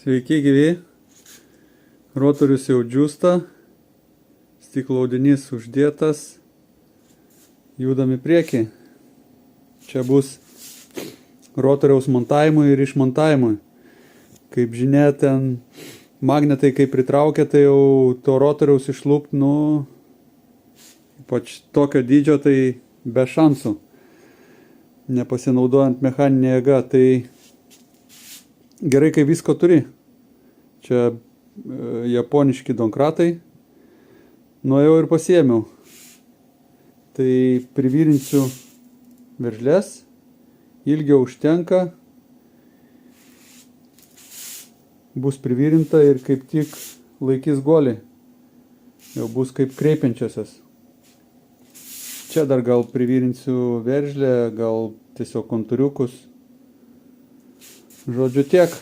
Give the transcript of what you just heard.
Sveiki gyvi, rotorius jau džiūsta, stiklo audinys uždėtas, judam į priekį. Čia bus rotoriaus montavimui ir išmontavimui. Kaip žinia, ten magnetai kai pritraukia, tai jau to rotoriaus išlupt, ypač tokio dydžio, tai be šansų, nepasinaudojant mechaninė jėga. Tai gerai, kai visko turi. Čia japoniški donkratai. Nuėjau ir pasiėmiau. Tai privirinsiu veržles. Ilgio užtenka. Bus privirinta ir kaip tik laikys guolį. Jau bus kaip kreipiančiosios. Čia dar gal privirinsiu veržlę, gal tiesiog kontūriukus. Žodžiu tiek.